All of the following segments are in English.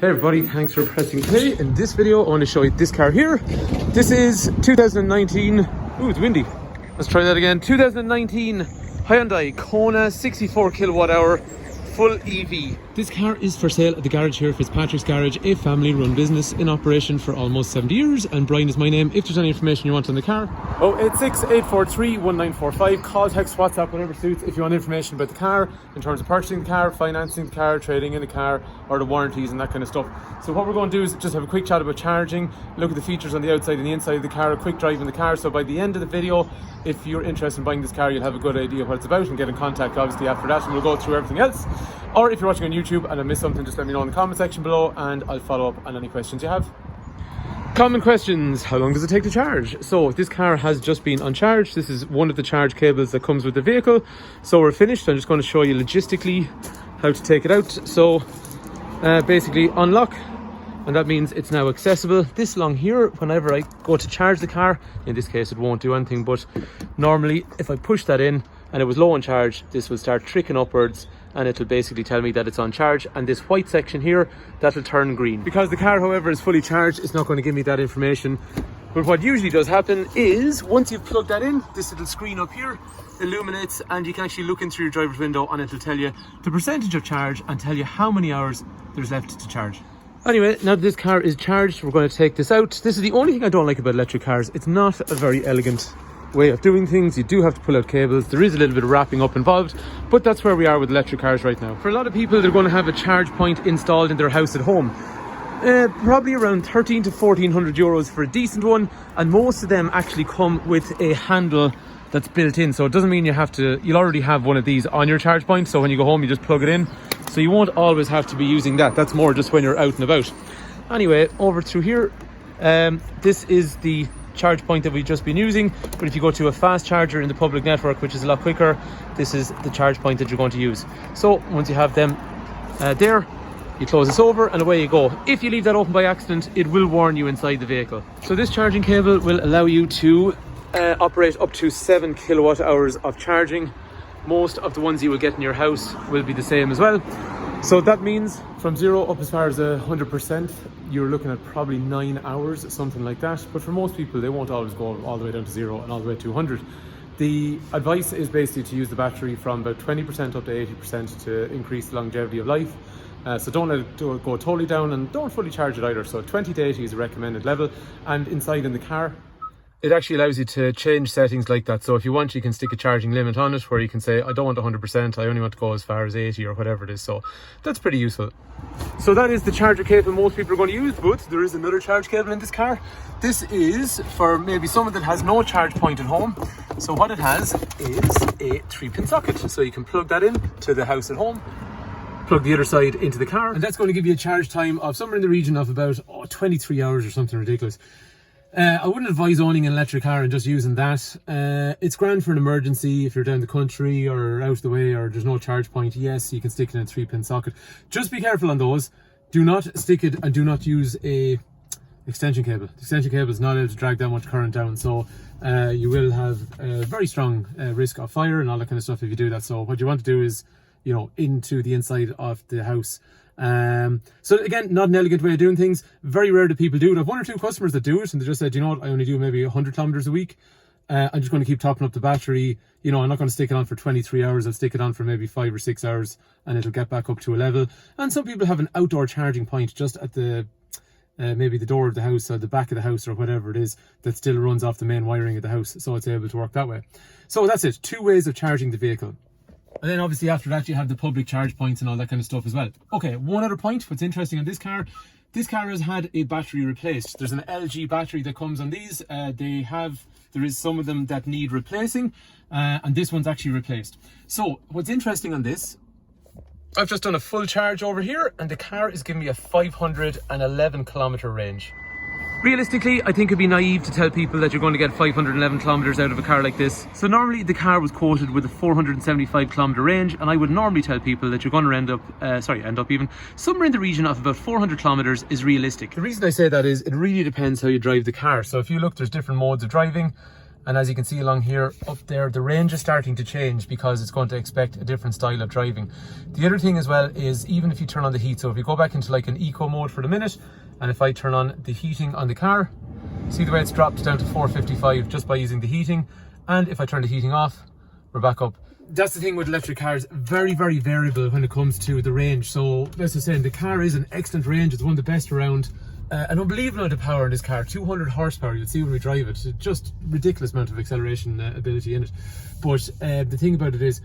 Hey everybody, thanks for pressing play. In this video I want to show you this car here. This is 2019, ooh it's windy, let's try that again. 2019 Hyundai Kona 64 kilowatt hour full EV. This car is for sale at the garage here, Fitzpatricks Garage, a family run business in operation for almost 70 years, and Brian is my name. If there's any information you want on the car, 086-843-1945, call, text, WhatsApp, whatever suits, if you want information about the car in terms of purchasing the car, financing the car, trading in the car, or the warranties and that kind of stuff. So what we're going to do is just have a quick chat about charging, look at the features on the outside and the inside of the car, a quick drive in the car. So by the end of the video, if you're interested in buying this car, you'll have a good idea what it's about and get in contact obviously after that, and we'll go through everything else. Or if you're watching on YouTube and I missed something, just let me know in the comment section below and I'll follow up on any questions you have. Common questions: how long does it take to charge? So this car has just been uncharged. This is one of the charge cables that comes with the vehicle. So we're finished. I'm just going to show you logistically how to take it out. So basically unlock, and that means it's now accessible. This long here, whenever I go to charge the car, in this case it won't do anything, but normally if I push that in and it was low on charge, this will start tricking upwards and it will basically tell me that it's on charge, and this white section here, that will turn green. Because the car, however, is fully charged, it's not going to give me that information. But what usually does happen is, once you've plugged that in, this little screen up here illuminates and you can actually look in through your driver's window and it'll tell you the percentage of charge and tell you how many hours there's left to charge. Anyway, now that this car is charged, we're going to take this out. This is the only thing I don't like about electric cars. It's not a very elegant way of doing things. You do have to pull out cables. There is a little bit of wrapping up involved, but that's where we are with electric cars right now. For a lot of people, they're going to have a charge point installed in their house at home. Probably around 1300 to 1400 euros for a decent one, and most of them actually come with a handle that's built in, so it doesn't mean you'll already have one of these on your charge point, so when you go home you just plug it in, so you won't always have to be using that. That's more just when you're out and about. Anyway, over through here, this is the charge point that we've just been using, but if you go to a fast charger in the public network, which is a lot quicker, this is the charge point that you're going to use. So once you have them there, you close this over and away you go. If you leave that open by accident, it will warn you inside the vehicle. So this charging cable will allow you to operate up to 7 kilowatt hours of charging. Most of the ones you will get in your house will be the same as well. So that means from 0 up as far as 100%, you're looking at probably 9 hours, something like that. But for most people, they won't always go all the way down to 0 and all the way to 100. The advice is basically to use the battery from about 20% up to 80% to increase the longevity of life. So don't let it go totally down, and don't fully charge it either. So 20 to 80 is a recommended level. And inside in the car, it actually allows you to change settings like that. So if you want, you can stick a charging limit on it where you can say, I don't want 100%, I only want to go as far as 80 or whatever it is. So that's pretty useful. So that is the charger cable most people are going to use, but there is another charge cable in this car. This is for maybe someone that has no charge point at home. So what it has is a 3-pin socket. So you can plug that in to the house at home, plug the other side into the car, and that's going to give you a charge time of somewhere in the region of about 23 hours or something ridiculous. I wouldn't advise owning an electric car and just using that. It's grand for an emergency if you're down the country or out of the way or there's no charge point. Yes, you can stick it in a 3-pin socket. Just be careful on those. Do not stick it and do not use a extension cable. The extension cable is not able to drag that much current down, so you will have a very strong risk of fire and all that kind of stuff if you do that. So what you want to do is, into the inside of the house. So again, not an elegant way of doing things. Very rare that people do it. I have 1 or 2 customers that do it, and they just said, I only do maybe 100 kilometers a week. I'm just going to keep topping up the battery. I'm not going to stick it on for 23 hours. I'll stick it on for maybe 5 or 6 hours and it'll get back up to a level. And some people have an outdoor charging point just at the maybe the door of the house or the back of the house or whatever it is that still runs off the main wiring of the house, so it's able to work that way. So that's it, 2 ways of charging the vehicle. And then obviously after that you have the public charge points and all that kind of stuff as well. Okay, one other point, what's interesting on this car has had a battery replaced. There's an LG battery that comes on these. There is some of them that need replacing, and this one's actually replaced. So what's interesting on this, I've just done a full charge over here and the car is giving me a 511 kilometer range. Realistically, I think it'd be naive to tell people that you're going to get 511 kilometers out of a car like this. So normally the car was quoted with a 475 kilometer range, and I would normally tell people that you're going to end up even somewhere in the region of about 400 kilometers is realistic. The reason I say that is it really depends how you drive the car. So if you look, there's different modes of driving. And as you can see along here, up there, the range is starting to change because it's going to expect a different style of driving. The other thing as well is, even if you turn on the heat, so if you go back into like an eco mode for the minute, and if I turn on the heating on the car, see the way it's dropped down to 455 just by using the heating. And if I turn the heating off, we're back up. That's the thing with electric cars, very, very variable when it comes to the range. So, as I was saying, the car is an excellent range. It's one of the best around. An unbelievable amount of power in this car, 200 horsepower. You'll see when we drive it. It's just ridiculous amount of acceleration ability in it. But the thing about it is,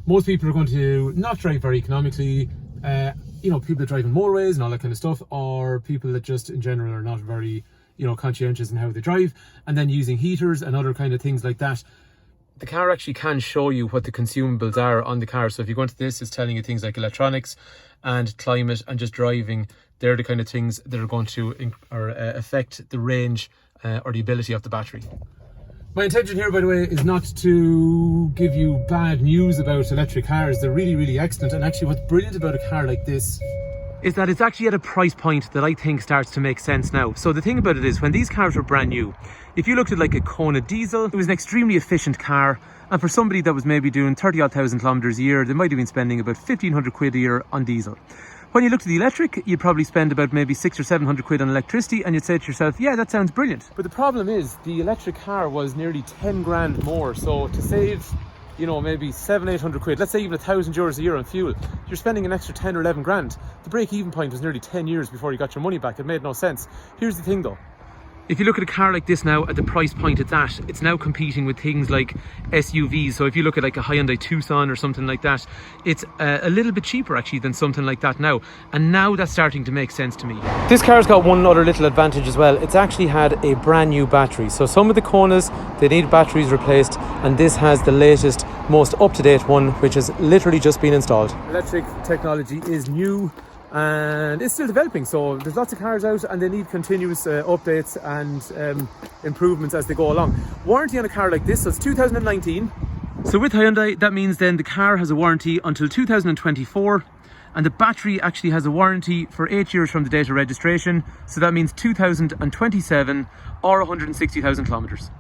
most people are going to not drive very economically. You know, people that drive in motorways and all that kind of stuff, or people that just in general are not very, you know, conscientious in how they drive, and then using heaters and other kind of things like that. The car actually can show you what the consumables are on the car. So if you go into this, it's telling you things like electronics and climate and just driving. They're the kind of things that are going to affect the range or the ability of the battery. My intention here, by the way, is not to give you bad news about electric cars. They're really, really excellent. And actually what's brilliant about a car like this is that it's actually at a price point that I think starts to make sense now. So the thing about it is, when these cars were brand new, if you looked at like a KONA diesel, it was an extremely efficient car. And for somebody that was maybe doing 30,000 kilometers a year, they might have been spending about 1,500 quid a year on diesel. When you looked at the electric, you'd probably spend about maybe 600 or 700 quid on electricity, and you'd say to yourself, yeah, that sounds brilliant. But the problem is, the electric car was nearly 10 grand more. So to save, you know, maybe 700-800 quid, let's say even €1,000 a year on fuel, you're spending an extra 10 or 11 grand. The break-even point was nearly 10 years before you got your money back. It made no sense. Here's the thing though. If you look at a car like this now, at the price point it's at, it's now competing with things like SUVs. So if you look at like a Hyundai Tucson or something like that, it's a little bit cheaper actually than something like that now. And now that's starting to make sense to me. This car's got one other little advantage as well. It's actually had a brand new battery. So some of the Konas, they need batteries replaced, and this has the latest, most up-to-date one, which has literally just been installed. Electric technology is new and it's still developing, so there's lots of cars out and they need continuous updates and improvements as they go along. Warranty on a car like this, so it's 2019. So with Hyundai, that means then the car has a warranty until 2024, and the battery actually has a warranty for 8 years from the date of registration, so that means 2027 or 160,000 kilometers.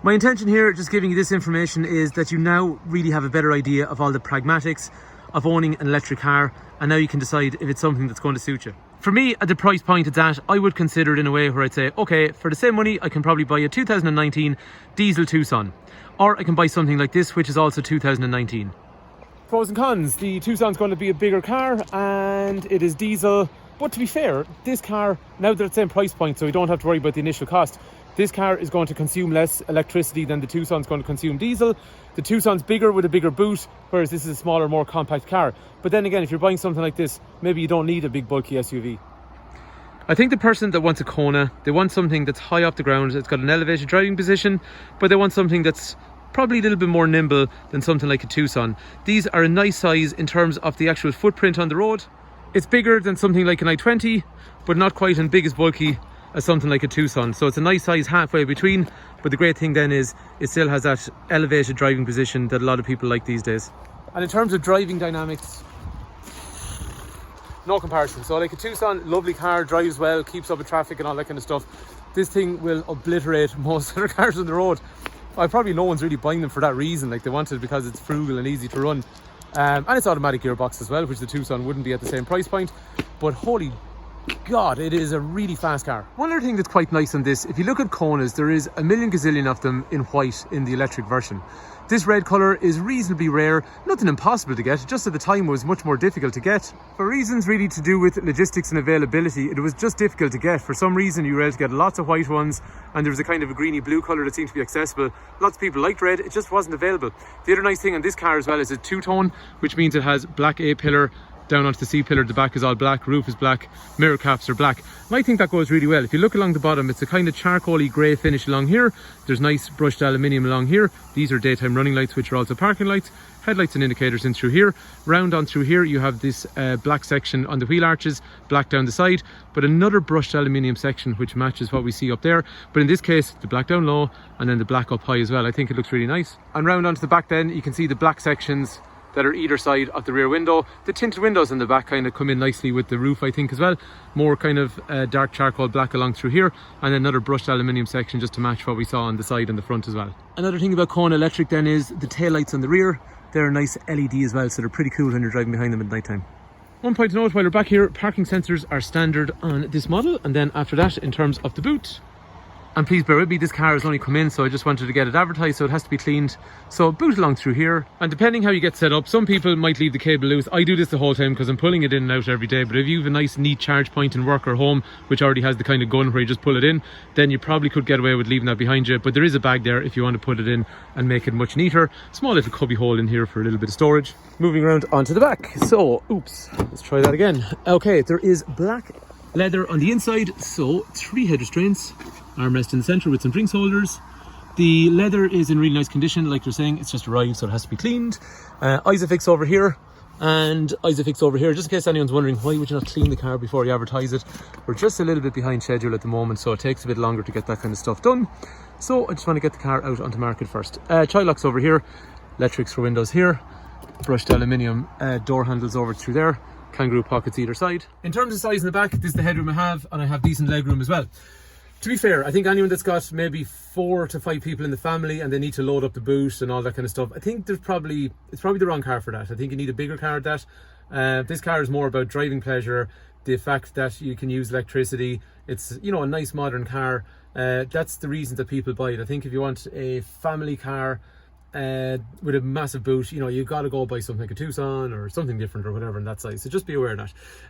My intention here, just giving you this information, is that you now really have a better idea of all the pragmatics of owning an electric car, and now you can decide if it's something that's going to suit you. For me, at the price point it's at, I would consider it in a way where I'd say, okay, for the same money I can probably buy a 2019 diesel Tucson, or I can buy something like this, which is also 2019. Pros and cons. The Tucson's going to be a bigger car and it is diesel, but to be fair, this car, now they're at the same price point, so we don't have to worry about the initial cost. This car is going to consume less electricity than the Tucson's going to consume diesel. The Tucson's bigger with a bigger boot, whereas this is a smaller, more compact car. But then again, if you're buying something like this, maybe you don't need a big bulky SUV. I think the person that wants a Kona, they want something that's high off the ground, it's got an elevated driving position, but they want something that's probably a little bit more nimble than something like a Tucson. These are a nice size in terms of the actual footprint on the road. It's bigger than something like an i20, but not quite as big as bulky as something like a Tucson. So it's a nice size halfway between, but the great thing then is it still has that elevated driving position that a lot of people like these days. And in terms of driving dynamics, no comparison. So like a Tucson, lovely car, drives well, keeps up with traffic and all that kind of stuff. This thing will obliterate most other cars on the road. Probably no one's really buying them for that reason. Like, they want it because it's frugal and easy to run. And it's automatic gearbox as well, which the Tucson wouldn't be at the same price point. But holy God, it is a really fast car. One other thing that's quite nice on this, if you look at Konas, there is a million gazillion of them in white in the electric version. This red colour is reasonably rare, nothing impossible to get, just at the time it was much more difficult to get. For reasons really to do with logistics and availability, it was just difficult to get. For some reason you were able to get lots of white ones, and there was a kind of a greeny blue colour that seemed to be accessible. Lots of people liked red, it just wasn't available. The other nice thing on this car as well is it's two-tone, which means it has black A-pillar down onto the C-pillar, the back is all black, roof is black, mirror caps are black. And I think that goes really well. If you look along the bottom, it's a kind of charcoaly grey finish along here. There's nice brushed aluminium along here. These are daytime running lights, which are also parking lights. Headlights and indicators in through here. Round on through here, you have this black section on the wheel arches, black down the side, but another brushed aluminium section which matches what we see up there. But in this case, the black down low and then the black up high as well. I think it looks really nice. And round onto the back then, you can see the black sections that are either side of the rear window. The tinted windows in the back kind of come in nicely with the roof, I think, as well. More kind of dark charcoal black along through here, and then another brushed aluminium section just to match what we saw on the side and the front as well. Another thing about KONA Electric then is the tail lights on the rear. They're a nice LED as well, so they're pretty cool when you're driving behind them at night time. One point to note while we're back here, parking sensors are standard on this model, and then after that, in terms of the boot, and please bear with me, this car has only come in, so I just wanted to get it advertised, so it has to be cleaned. So boot along through here, and depending how you get set up, some people might leave the cable loose. I do this the whole time because I'm pulling it in and out every day, but if you have a nice neat charge point in work or home, which already has the kind of gun where you just pull it in, then you probably could get away with leaving that behind you, but there is a bag there if you want to put it in and make it much neater. Small little cubby hole in here for a little bit of storage. Moving around onto the back, so, oops, let's try that again. Okay, there is black leather on the inside, so 3 head restraints, armrest in the centre with some drinks holders. The leather is in really nice condition, like you're saying, it's just arrived, so it has to be cleaned. Isofix over here, and Isofix over here, just in case anyone's wondering why would you not clean the car before you advertise it. We're just a little bit behind schedule at the moment, so it takes a bit longer to get that kind of stuff done. So I just want to get the car out onto market first. Child locks over here, electrics for windows here, brushed aluminium door handles over through there, kangaroo pockets either side. In terms of size in the back, this is the headroom I have, and I have decent legroom as well. To be fair, I think anyone that's got maybe 4 to 5 people in the family and they need to load up the boot and all that kind of stuff, I think it's probably the wrong car for that. I think you need a bigger car at that. This car is more about driving pleasure, the fact that you can use electricity. It's, you know, a nice modern car. That's the reason that people buy it. I think if you want a family car with a massive boot, you know, you got to go buy something like a Tucson or something different or whatever in that size, so just be aware of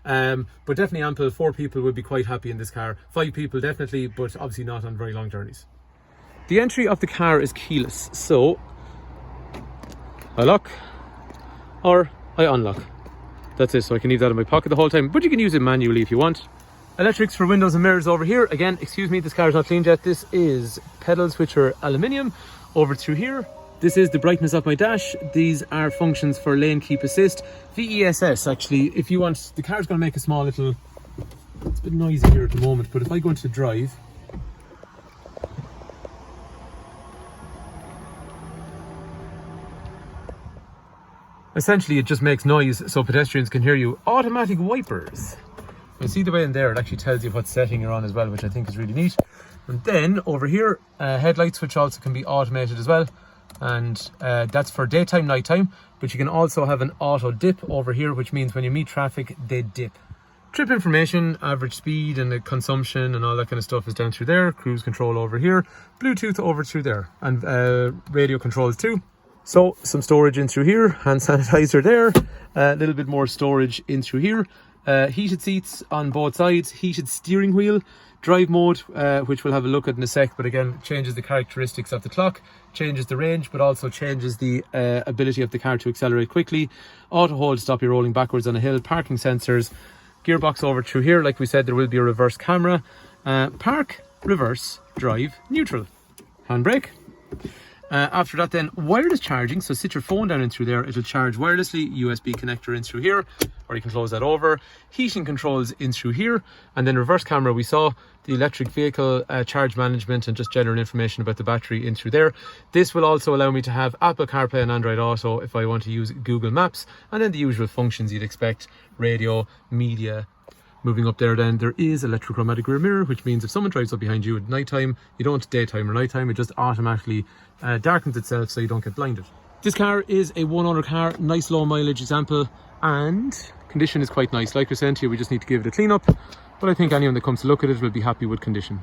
that. But definitely ample. 4 people would be quite happy in this car, 5 people definitely, but obviously not on very long journeys. The entry of the car is keyless, so I lock or I unlock. That's it, so I can leave that in my pocket the whole time, but you can use it manually if you want. Electrics for windows and mirrors over here. Again, excuse me, this car is not cleaned yet. This is pedals which are aluminium over through here. This is the brightness of my dash. These are functions for lane keep assist. VESS, actually, if you want, the car's going to make a small little, it's a bit noisy here at the moment, but if I go into drive, essentially it just makes noise so pedestrians can hear you. Automatic wipers. You see the way in there, it actually tells you what setting you're on as well, which I think is really neat. And then over here, headlights, which also can be automated as well. And that's for daytime, nighttime, but you can also have an auto dip over here, which means when you meet traffic, they dip. Trip information, average speed and the consumption and all that kind of stuff is down through there. Cruise control over here, Bluetooth over through there, and radio controls too. So some storage in through here, hand sanitizer there, a little bit more storage in through here. Heated seats on both sides, heated steering wheel, drive mode, which we'll have a look at in a sec, but again changes the characteristics of the clock, changes the range, but also changes the ability of the car to accelerate quickly. Auto hold, stop you rolling backwards on a hill. Parking sensors, gearbox over through here. Like we said, there will be a reverse camera. Park, reverse, drive, neutral, handbrake. After that then, wireless charging, so sit your phone down in through there, it'll charge wirelessly. USB connector in through here, or you can close that over. Heating controls in through here, and then reverse camera we saw, the electric vehicle charge management and just general information about the battery in through there. This will also allow me to have Apple CarPlay and Android Auto if I want to use Google Maps, and then the usual functions you'd expect, radio, media. Moving up there then, there is electrochromatic rear mirror, which means if someone drives up behind you at nighttime, you don't daytime or nighttime, it just automatically darkens itself so you don't get blinded. This car is a 1-owner car, nice low mileage example, and condition is quite nice. Like I said to you, we just need to give it a clean up, but I think anyone that comes to look at it will be happy with condition.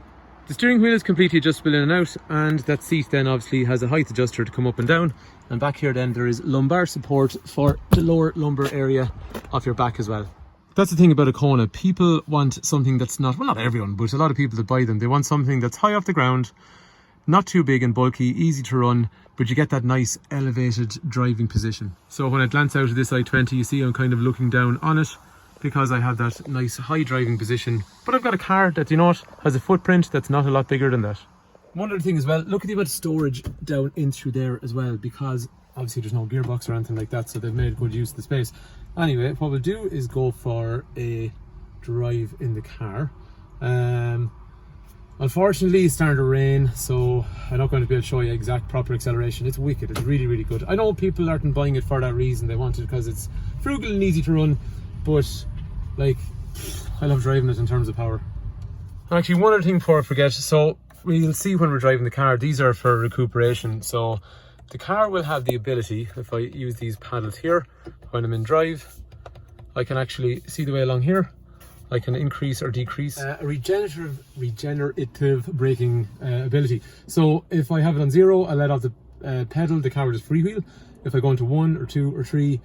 The steering wheel is completely adjustable in and out, and that seat then obviously has a height adjuster to come up and down, and back here then there is lumbar support for the lower lumbar area of your back as well. That's the thing about a KONA. People want something that's not, well, not everyone, but a lot of people that buy them, they want something that's high off the ground, not too big and bulky, easy to run, but you get that nice elevated driving position. So when I glance out of this i20, you see I'm kind of looking down on it because I have that nice high driving position. But I've got a car that, you know what, has a footprint that's not a lot bigger than that. One other thing as well, look at the amount of storage down in through there as well, because obviously there's no gearbox or anything like that, so they've made good use of the space. Anyway, what we'll do is go for a drive in the car. Unfortunately, it's starting to rain, so I'm not going to be able to show you exact proper acceleration. It's wicked, it's really, really good. I know people aren't buying it for that reason. They want it because it's frugal and easy to run, but like, I love driving it in terms of power. And actually, one other thing before I forget, so we'll see when we're driving the car, these are for recuperation. So the car will have the ability, if I use these paddles here, when I'm in drive, I can actually see the way along here. I can increase or decrease regenerative braking ability. So if I have it on 0, I let off the pedal, the car will just freewheel. If I go into 1 or 2 or 3,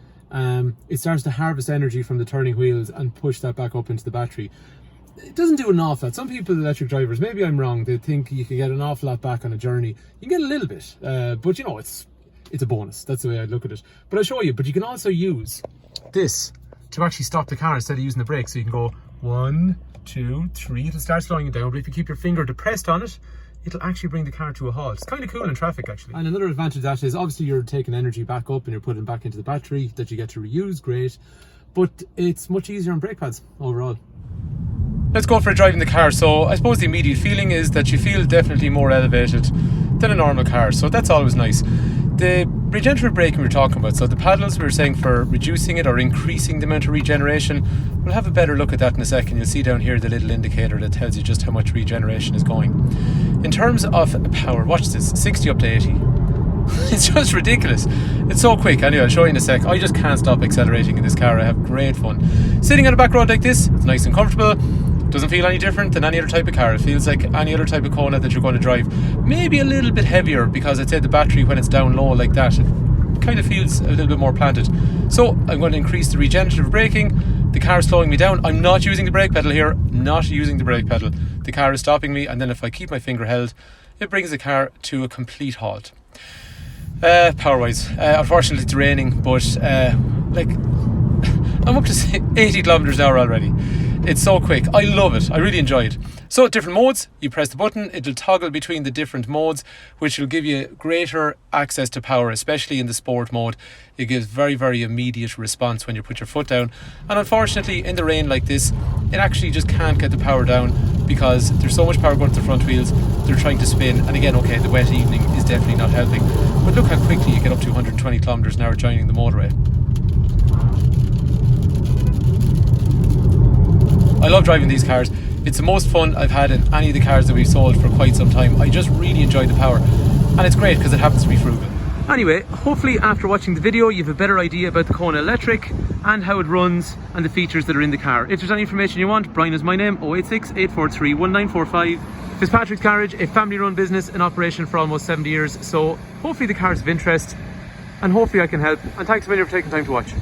it starts to harvest energy from the turning wheels and push that back up into the battery. It doesn't do an awful lot. Some people, electric drivers, maybe I'm wrong, they think you can get an awful lot back on a journey. You can get a little bit, but you know, it's a bonus. That's the way I'd look at it. But I'll show you. But you can also use this to actually stop the car instead of using the brake. So you can go 1, 2, 3, it'll start slowing it down, but if you keep your finger depressed on it, it'll actually bring the car to a halt. It's kind of cool in traffic, actually. And another advantage of that is obviously you're taking energy back up and you're putting it back into the battery that you get to reuse, great, but it's much easier on brake pads overall. Let's go for a drive in the car. So I suppose the immediate feeling is that you feel definitely more elevated than a normal car, so that's always nice. The regenerative braking we were talking about, so the paddles we were saying for reducing it or increasing the amount of regeneration, we'll have a better look at that in a second. You'll see down here the little indicator that tells you just how much regeneration is going. In terms of power, watch this, 60 up to 80. It's just ridiculous. It's so quick. Anyway, I'll show you in a sec. I just can't stop accelerating in this car. I have great fun. Sitting on a back road like this, it's nice and comfortable. Doesn't feel any different than any other type of car. It feels like any other type of Kona that you're going to drive. Maybe a little bit heavier because I'd say the battery, when it's down low like that, it kind of feels a little bit more planted. So I'm going to increase the regenerative braking. The car is slowing me down. I'm not using the brake pedal here. Not using the brake pedal. The car is stopping me, and then if I keep my finger held, it brings the car to a complete halt. Power wise, unfortunately it's raining, but like I'm up to 80 kilometers an hour already. It's so quick. I love it. I really enjoy it. So different modes, you press the button, it'll toggle between the different modes, which will give you greater access to power, especially in the sport mode. It gives very, very immediate response when you put your foot down. And unfortunately, in the rain like this, it actually just can't get the power down because there's so much power going to the front wheels, they're trying to spin. And again, okay, the wet evening is definitely not helping. But look how quickly you get up to 120 kilometers an hour joining the motorway. I love driving these cars. It's the most fun I've had in any of the cars that we've sold for quite some time. I just really enjoy the power, and it's great because it happens to be frugal. Anyway, hopefully after watching the video you have a better idea about the Kona Electric and how it runs and the features that are in the car. If there's any information you want, Brian is my name, 086 843 1945. Fitzpatricks Garage, a family run business in operation for almost 70 years, so hopefully the car is of interest and hopefully I can help, and thanks a million for taking time to watch.